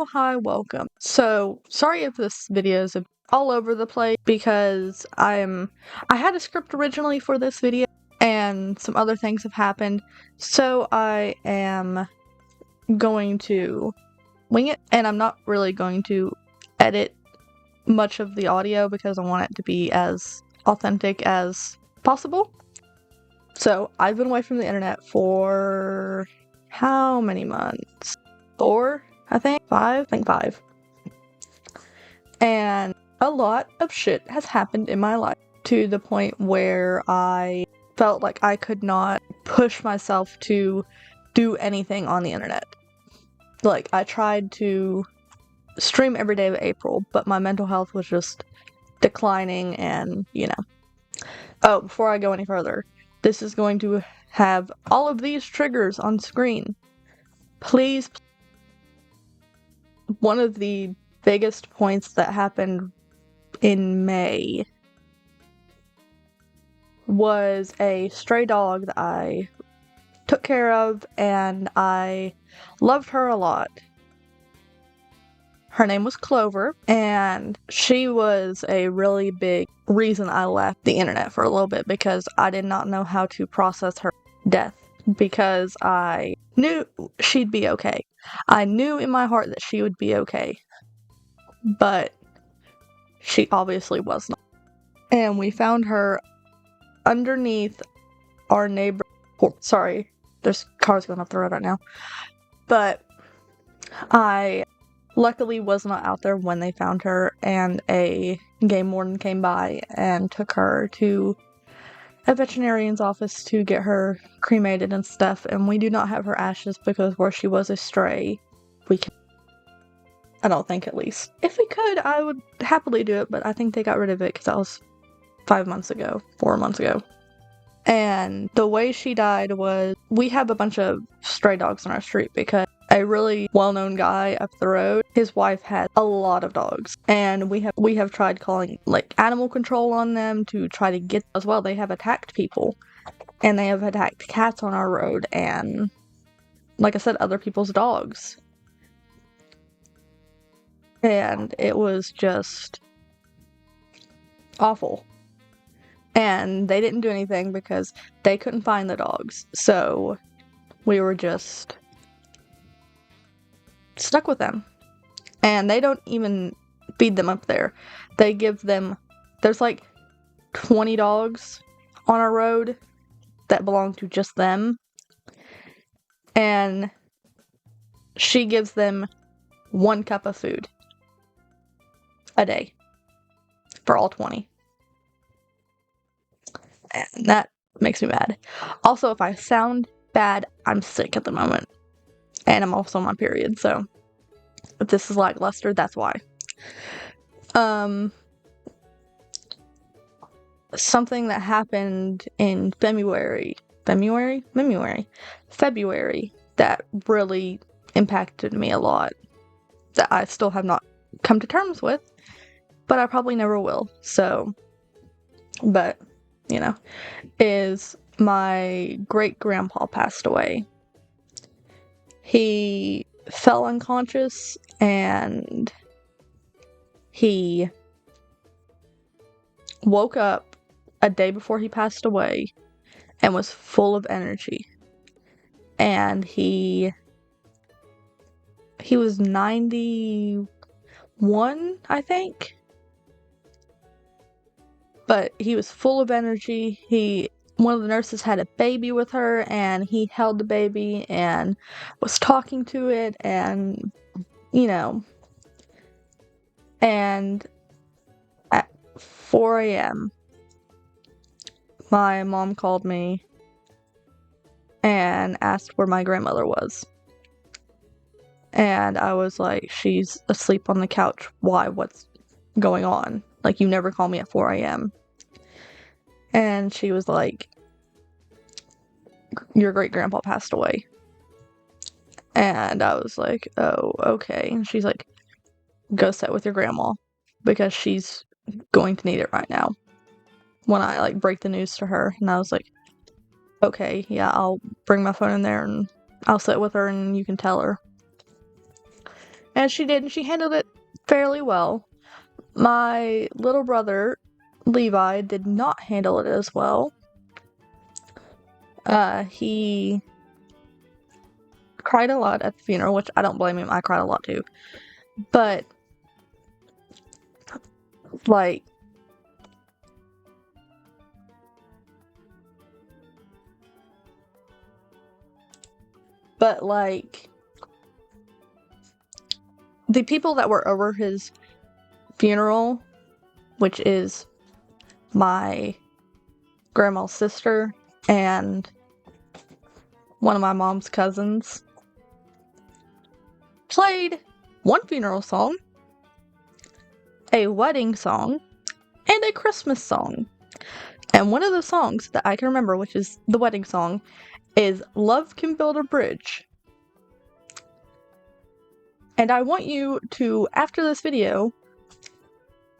hi, welcome. So, sorry if this video is all over the place because I had a script originally for this video and some other things have happened, so I am going to wing it, and I'm not really going to edit much of the audio because I want it to be as authentic as possible. So, I've been away from the internet for how many months? 4? I think 5. I think 5. And a lot of shit has happened in my life to the point where I felt like I could not push myself to do anything on the internet. Like, I tried to stream every day of April, but my mental health was just declining and, Oh, before I go any further, this is going to have all of these triggers on screen. Please. One of the biggest points that happened in May was a stray dog that I took care of, and I loved her a lot. Her name was Clover, and she was a really big reason I left the internet for a little bit because I did not know how to process her death because I knew she'd be okay. I knew in my heart that she would be okay, but she obviously was not. And we found her underneath our neighbor. Sorry, there's cars going up the road right now. But I luckily was not out there when they found her, and a game warden came by and took her to a veterinarian's office to get her cremated and stuff, and we do not have her ashes because where she was a stray, we can. I don't think, at least. If we could, I would happily do it, but I think they got rid of it because that was 4 months ago. And the way she died was, we have a bunch of stray dogs on our street because a really well-known guy up the road, his wife had a lot of dogs, and we have tried calling animal control on them to try to get as well. They have attacked people, and they have attacked cats on our road, and like I said, other people's dogs. And it was just awful. And they didn't do anything because they couldn't find the dogs. So we were just stuck with them. And they don't even feed them up there. They give them, there's 20 dogs on our road that belong to just them. And she gives them 1 cup of food a day for all 20. And that makes me mad. Also, if I sound bad, I'm sick at the moment. And I'm also on my period, so if this is lackluster, that's why. Something that happened in February that really impacted me a lot, that I still have not come to terms with, but I probably never will, so, but, is my great-grandpa passed away. He fell unconscious, and he woke up a day before he passed away and was full of energy. And he was 91, I think. But he was full of energy. One of the nurses had a baby with her, and he held the baby and was talking to it, and, and at 4 a.m., my mom called me and asked where my grandmother was. And I was like, she's asleep on the couch. Why? What's going on? You never call me at 4 a.m. And she was like, your great-grandpa passed away. And I was like, oh, okay. And she's like, go sit with your grandma because she's going to need it right now. When I break the news to her, and I was like, okay, yeah, I'll bring my phone in there and I'll sit with her and you can tell her. And she did, and she handled it fairly well. My little brother, Levi, did not handle it as well. He cried a lot at the funeral, which I don't blame him. I cried a lot too. But, like, the people that were over his funeral, which is my grandma's sister and one of my mom's cousins, played one funeral song, a wedding song, and a Christmas song. And one of the songs that I can remember, which is the wedding song, is Love Can Build a Bridge. And I want you to, after this video,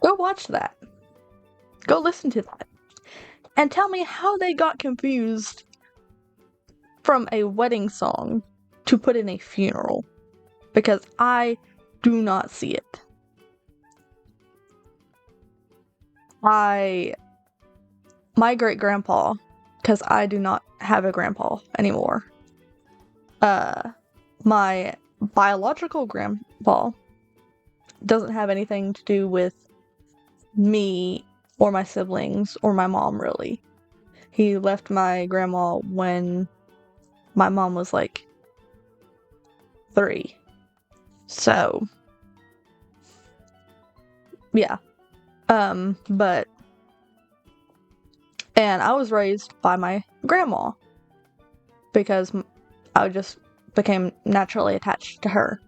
go watch that. Go listen to that. And tell me how they got confused from a wedding song to put in a funeral. Because I do not see it. My great-grandpa, because I do not have a grandpa anymore. My biological grandpa doesn't have anything to do with me or my siblings or my mom, really. He left my grandma when my mom was like 3. So, yeah. And I was raised by my grandma because I just became naturally attached to her.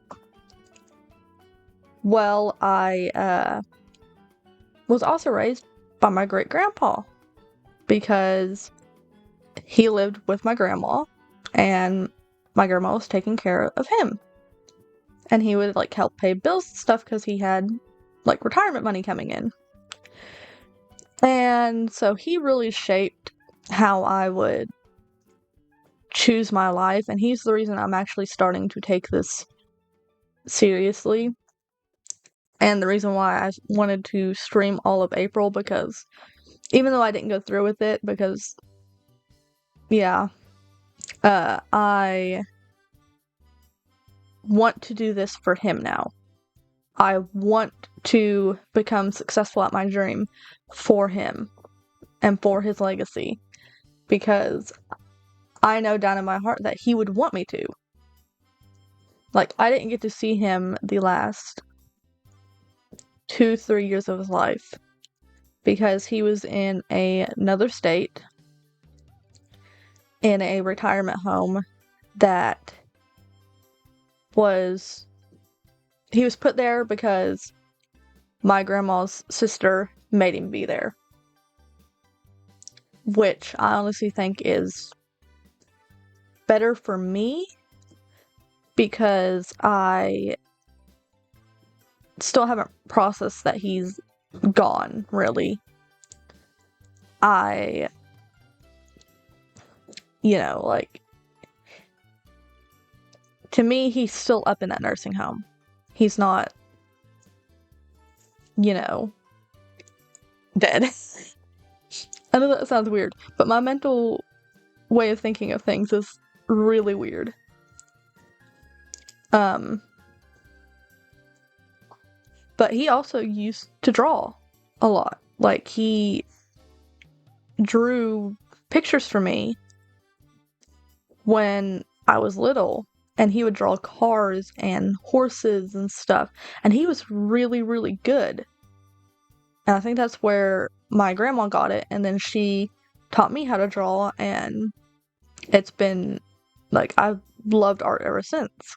Well, I was also raised by my great-grandpa because he lived with my grandma and my grandma was taking care of him. And he would, like, help pay bills and stuff because he had, like, retirement money coming in. And so he really shaped how I would choose my life, and he's the reason I'm actually starting to take this seriously. And the reason why I wanted to stream all of April, because even though I didn't go through with it, because, yeah, I want to do this for him now. I want to become successful at my dream for him and for his legacy, because I know down in my heart that he would want me to. Like, I didn't get to see him the last 2-3 years of his life because he was in another state in a retirement home that he was put there because my grandma's sister made him be there, which I honestly think is better for me because I still haven't processed that he's gone, really. Like, to me, he's still up in that nursing home. He's not, dead. I know that sounds weird, but my mental way of thinking of things is really weird. But he also used to draw a lot. Like, he drew pictures for me when I was little, and he would draw cars and horses and stuff, and he was really, really good. And I think that's where my grandma got it, and then she taught me how to draw, and it's been, like, I've loved art ever since.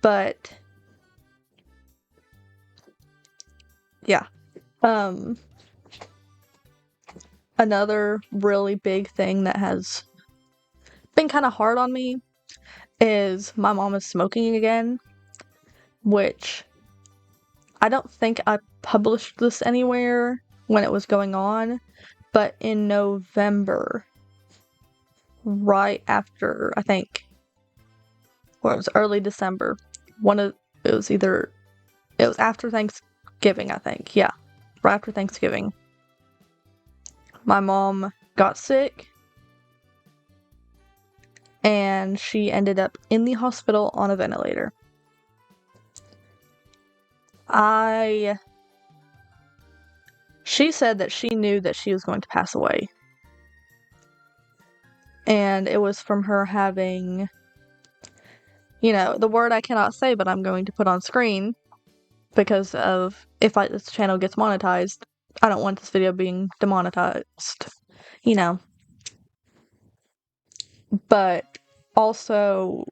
But, yeah. Another really big thing that has been kind of hard on me is my mom is smoking again, which I don't think I published this anywhere when it was going on, but in November, right after, I think, or it was early December, it was after Thanksgiving, I think. Yeah, right after Thanksgiving. My mom got sick, and she ended up in the hospital on a ventilator. She said that she knew that she was going to pass away. And it was from her having, the word I cannot say, but I'm going to put on screen because of if this channel gets monetized, I don't want this video being demonetized, But also,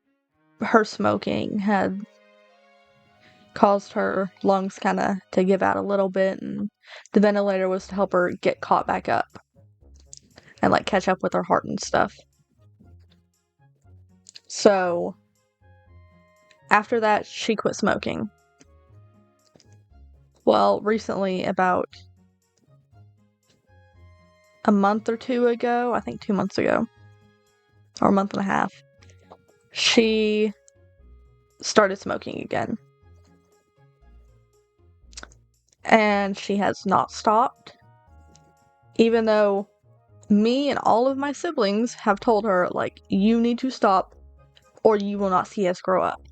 her smoking had caused her lungs kind of to give out a little bit, and the ventilator was to help her get caught back up and like catch up with her heart and stuff. So after that, she quit smoking. Well, recently, about a month or two ago, I think 2 months ago, or a month and a half, she started smoking again. And she has not stopped, even though me and all of my siblings have told her, like, you need to stop or you will not see us grow up.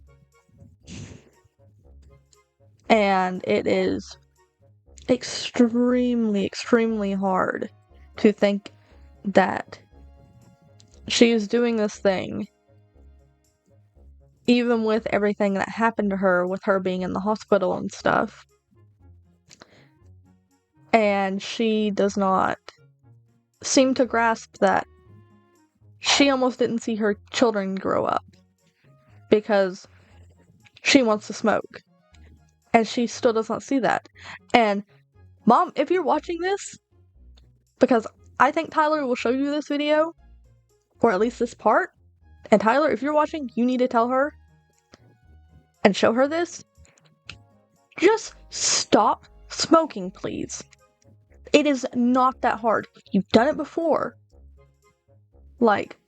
And it is extremely, extremely hard to think that she is doing this thing, even with everything that happened to her, with her being in the hospital and stuff. And she does not seem to grasp that she almost didn't see her children grow up because she wants to smoke. And she still does not see that. And Mom, if you're watching this, because I think Tyler will show you this video, or at least this part, and Tyler, if you're watching, you need to tell her and show her this. Just stop smoking, please. It is not that hard. You've done it before. Like,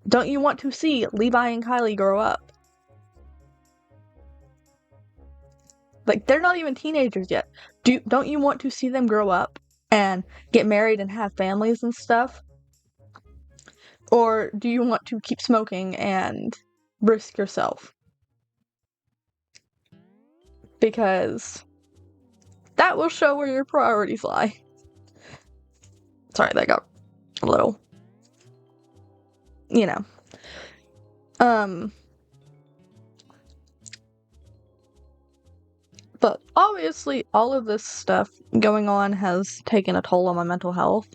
don't you want to see Levi and Kylie grow up? Like, they're not even teenagers yet. Don't you want to see them grow up and get married and have families and stuff? Or do you want to keep smoking and risk yourself? Because that will show where your priorities lie. Sorry, that got a little, But obviously, all of this stuff going on has taken a toll on my mental health.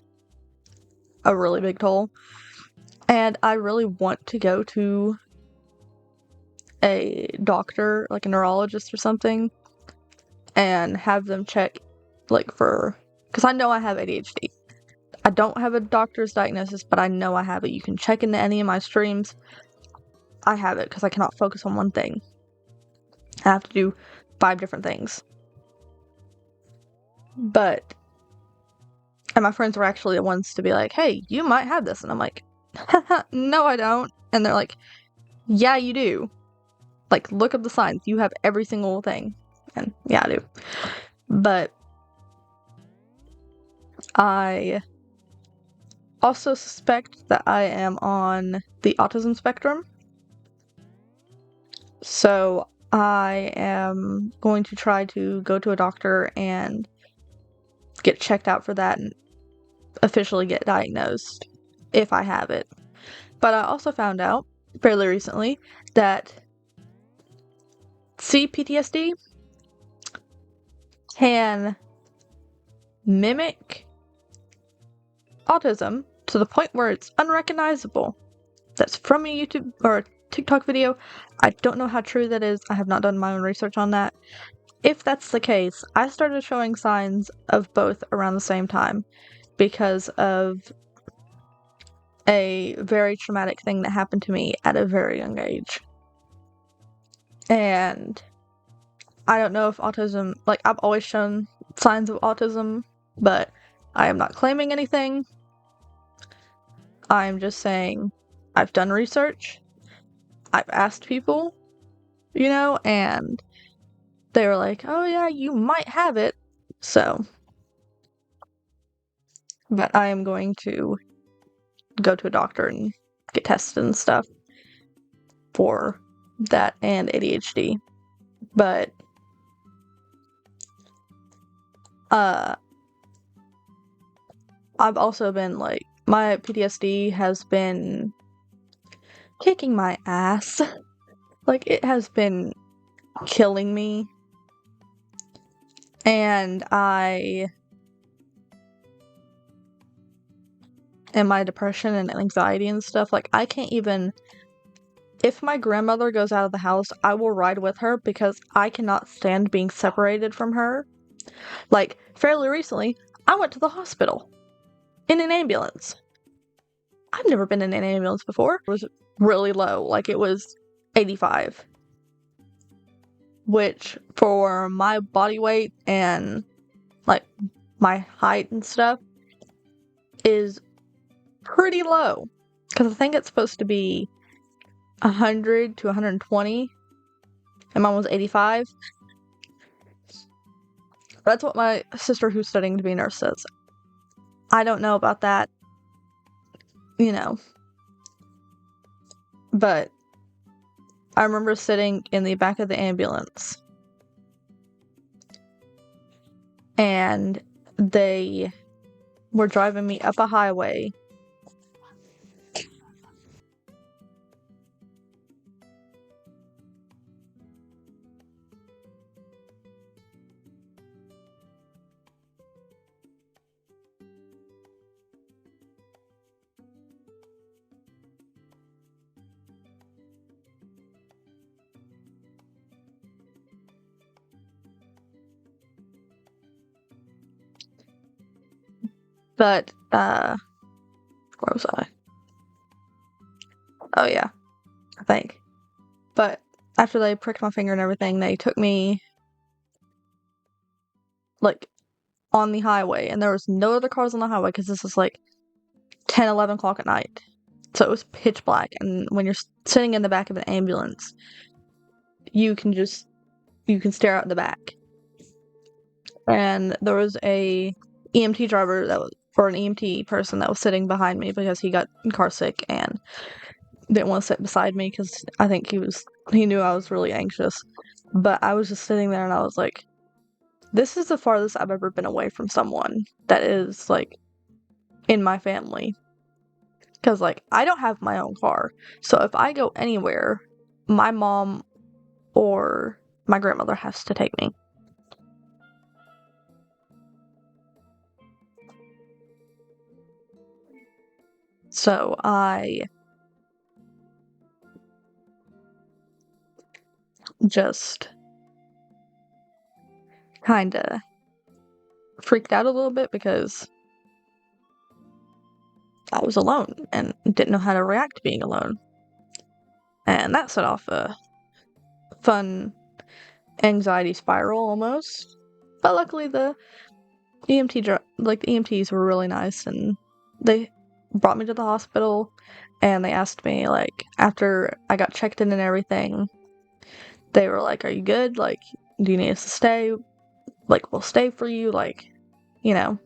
A really big toll. And I really want to go to a doctor, like a neurologist or something, and have them check, because I know I have ADHD. I don't have a doctor's diagnosis, but I know I have it. You can check into any of my streams. I have it because I cannot focus on one thing. I have to do 5 different things. And my friends were actually the ones to be like, hey, you might have this. And I'm like, no, I don't. And they're like, yeah, you do. Like, look up the signs. You have every single thing. And yeah, I do. But I also suspect that I am on the autism spectrum. So I am going to try to go to a doctor and get checked out for that and officially get diagnosed if I have it. But I also found out fairly recently that CPTSD can mimic autism to the point where it's unrecognizable. That's from a YouTube or a TikTok video. I don't know how true that is. I have not done my own research on that. If that's the case, I started showing signs of both around the same time because of a very traumatic thing that happened to me at a very young age. And I don't know if autism, I've always shown signs of autism, but I am not claiming anything. I'm just saying I've done research. I've asked people. you know, and they were like, oh yeah, you might have it. So, but I am going to go to a doctor and get tested and stuff for that and ADHD. But, I've also been, like, my PTSD has been kicking my ass. Like, it has been killing me. And my depression and anxiety and stuff, like, I can't even, if my grandmother goes out of the house, I will ride with her because I cannot stand being separated from her. Like, fairly recently, I went to the hospital in an ambulance. I've never been in an ambulance before. It was really low, like it was 85. Which, for my body weight and, like, my height and stuff, is pretty low. Because I think it's supposed to be 100 to 120, and mine was 85. That's what my sister who's studying to be a nurse says. I don't know about that, you know. But I remember sitting in the back of the ambulance, and they were driving me up a highway. But, where was I? Oh yeah, I think. But after they pricked my finger and everything, they took me, like, on the highway, and there was no other cars on the highway because this is like 10, 11 o'clock at night. So it was pitch black, and when you're sitting in the back of an ambulance, you can stare out the back. And there was a EMT driver or an EMT person that was sitting behind me because he got car sick and didn't want to sit beside me because I think he knew I was really anxious. But I was just sitting there and I was like, this is the farthest I've ever been away from someone that is, like, in my family. Because, like, I don't have my own car. So if I go anywhere, my mom or my grandmother has to take me. So I just kinda freaked out a little bit because I was alone and didn't know how to react to being alone. And that set off a fun anxiety spiral almost. But luckily the EMTs were really nice, and they brought me to the hospital, and they asked me, like, after I got checked in and everything, they were like, are you good? Like, do you need us to stay? Like, we'll stay for you, like, you know.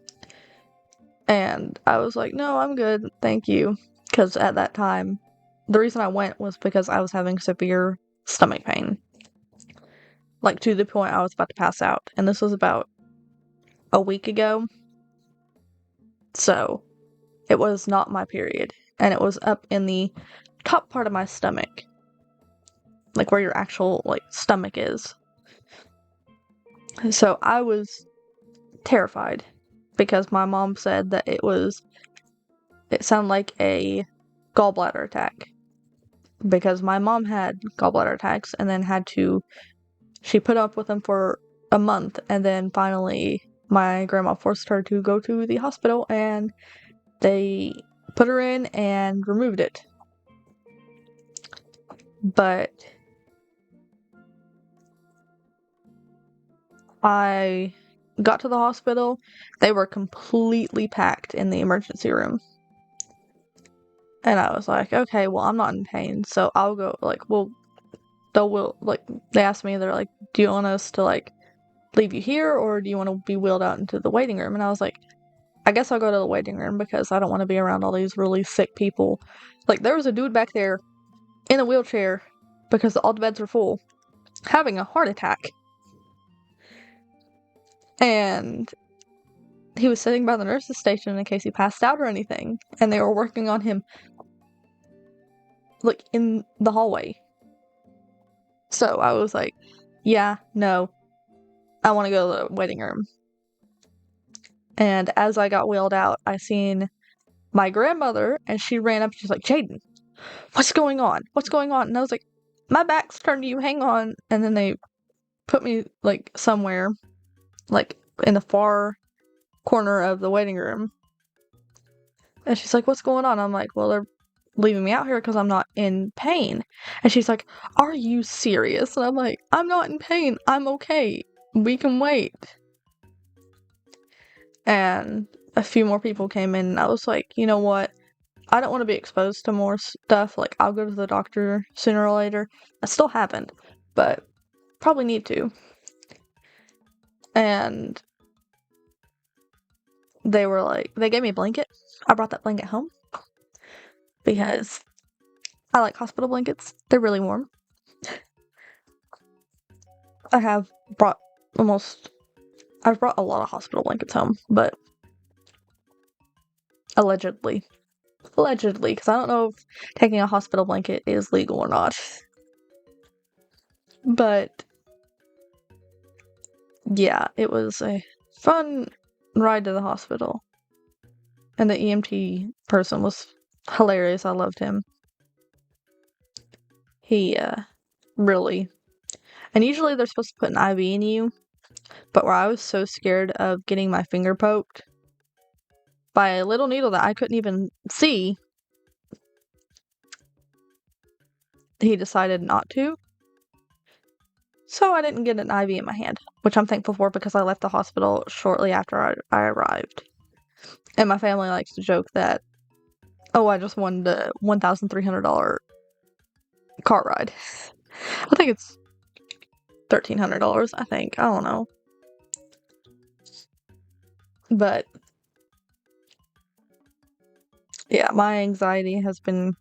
And I was like, no, I'm good, thank you. Because at that time, the reason I went was because I was having severe stomach pain. Like, to the point I was about to pass out. And this was about a week ago. So, it was not my period. And it was up in the top part of my stomach. Like, where your actual, like, stomach is. So, I was terrified. Because my mom said that it sounded like a gallbladder attack. Because my mom had gallbladder attacks and then she put up with them for a month, and then finally my grandma forced her to go to the hospital, and they put her in and removed it. But I got to the hospital, they were completely packed in the emergency room. And I was like, okay, well, I'm not in pain, so I'll go, like, we'll they asked me, they're like, do you want us to like leave you here or do you want to be wheeled out into the waiting room? And I was like, I guess I'll go to the waiting room because I don't want to be around all these really sick people. Like, there was a dude back there in a wheelchair because all the beds were full, having a heart attack. And he was sitting by the nurse's station in case he passed out or anything. And they were working on him, like, in the hallway. So I was like, yeah, no, I want to go to the waiting room. And as I got wheeled out, I seen my grandmother, and she ran up, she's like, Jaden, what's going on? What's going on? And I was like, my back's turned to you, hang on. And then they put me, like, somewhere, like, in the far corner of the waiting room. And she's like, what's going on? I'm like, well, they're leaving me out here because I'm not in pain. And she's like, are you serious? And I'm like, I'm not in pain. I'm okay. We can wait. And a few more people came in, and I was like, you know what? I don't want to be exposed to more stuff. Like, I'll go to the doctor sooner or later. I still haven't, but probably need to. And they were like, they gave me a blanket. I brought that blanket home because I like hospital blankets. They're really warm. I've brought a lot of hospital blankets home, but allegedly, because I don't know if taking a hospital blanket is legal or not. But yeah, it was a fun ride to the hospital. And the EMT person was hilarious. I loved him. He, really. And usually they're supposed to put an IV in you, but where I was so scared of getting my finger poked by a little needle that I couldn't even see, he decided not to. So I didn't get an IV in my hand, which I'm thankful for because I left the hospital shortly after I arrived. And my family likes to joke that, oh, I just won the $1,300 car ride. I think it's $1,300, I think. I don't know. But yeah, my anxiety has been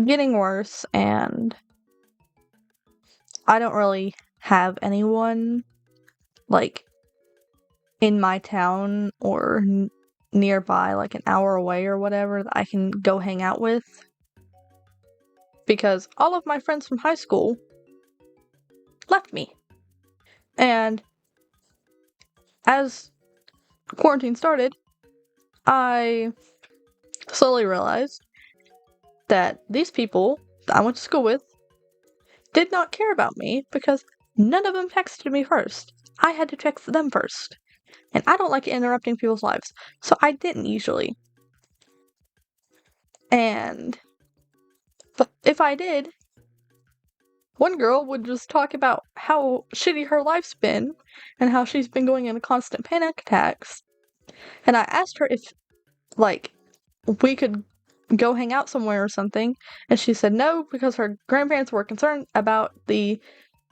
getting worse, and I don't really have anyone, like, in my town or nearby, like an hour away or whatever, that I can go hang out with. Because all of my friends from high school left me. And as quarantine started, I slowly realized that these people that I went to school with did not care about me because none of them texted me first. I had to text them first. And I don't like interrupting people's lives, so I didn't usually. And if I did, one girl would just talk about how shitty her life's been and how she's been going into constant panic attacks. And I asked her if, like, we could go hang out somewhere or something, and she said no because her grandparents were concerned about the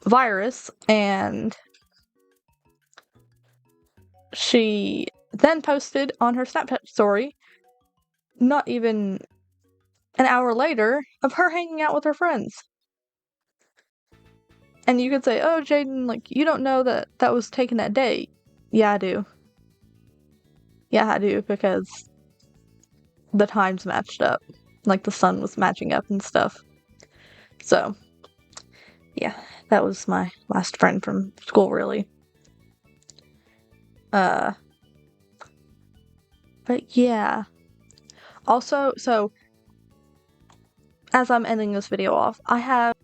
virus. And she then posted on her Snapchat story, not even an hour later, of her hanging out with her friends. And you could say, oh, Jaden, like, you don't know that that was taken that day. Yeah, I do. Yeah, I do, because the times matched up. Like, the sun was matching up and stuff. So, yeah, that was my last friend from school, really. But yeah. Also, so, as I'm ending this video off, I have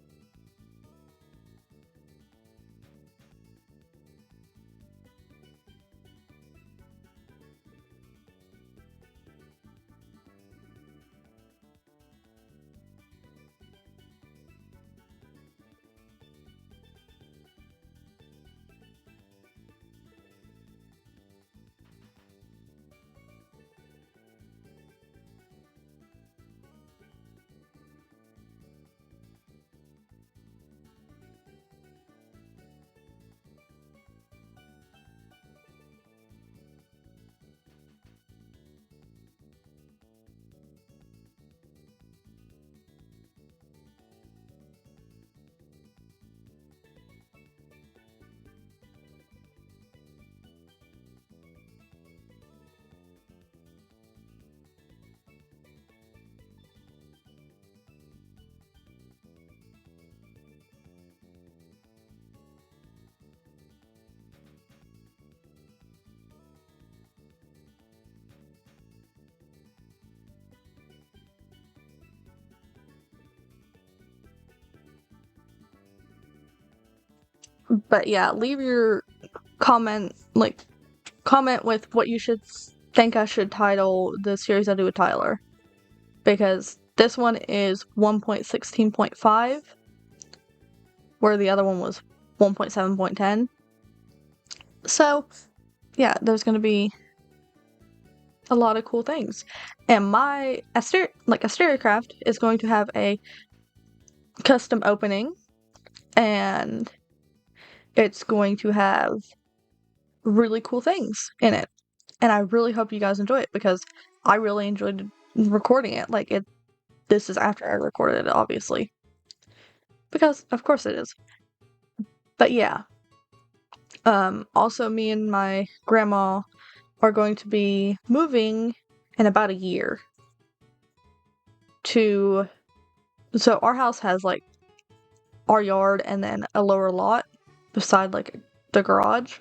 But yeah, leave your comment with what you should think I should title the series I do with Tyler. Because this one is 1.16.5, where the other one was 1.7.10. So, yeah, there's going to be a lot of cool things. And my Asteriacraft is going to have a custom opening, and it's going to have really cool things in it. And I really hope you guys enjoy it because I really enjoyed recording it. This is after I recorded it, obviously. Because of course it is. But yeah. Also me and my grandma are going to be moving in about a year so our house has our yard and then a lower lot beside the garage.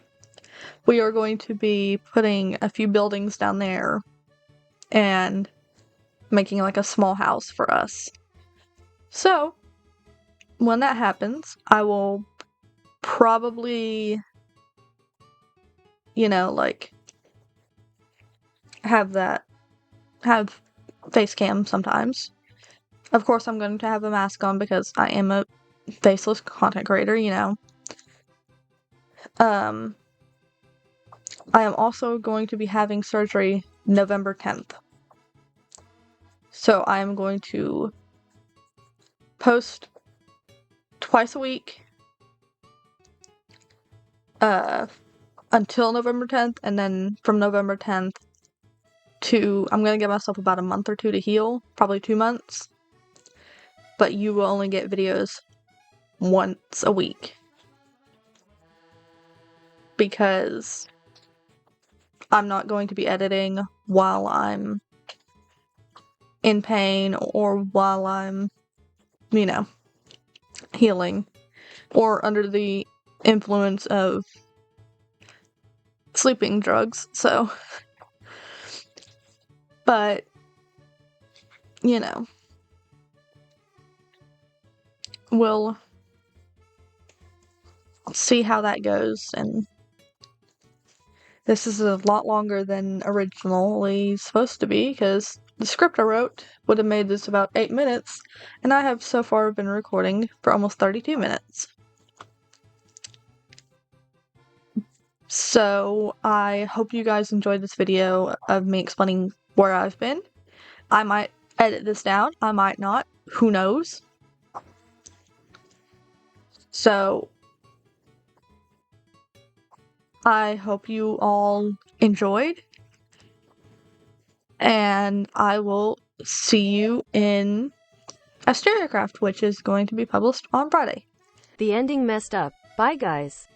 We are going to be putting a few buildings down there and making a small house for us. So when that happens, I will probably, have face cam sometimes. Of course, I'm going to have a mask on because I am a faceless content creator, I am also going to be having surgery November 10th. So I am going to post twice a week until November 10th, and then from November 10th I'm going to give myself about a month or two to heal, probably 2 months. But you will only get videos once a week. Because I'm not going to be editing while I'm in pain or while I'm, healing or under the influence of sleeping drugs. So, but, we'll see how that goes. And this is a lot longer than originally supposed to be because the script I wrote would have made this about 8 minutes, and I have so far been recording for almost 32 minutes. So I hope you guys enjoyed this video of me explaining where I've been. I might edit this down, I might not, who knows? So I hope you all enjoyed, and I will see you in Asteriacraft, which is going to be published on Friday. The ending messed up. Bye, guys.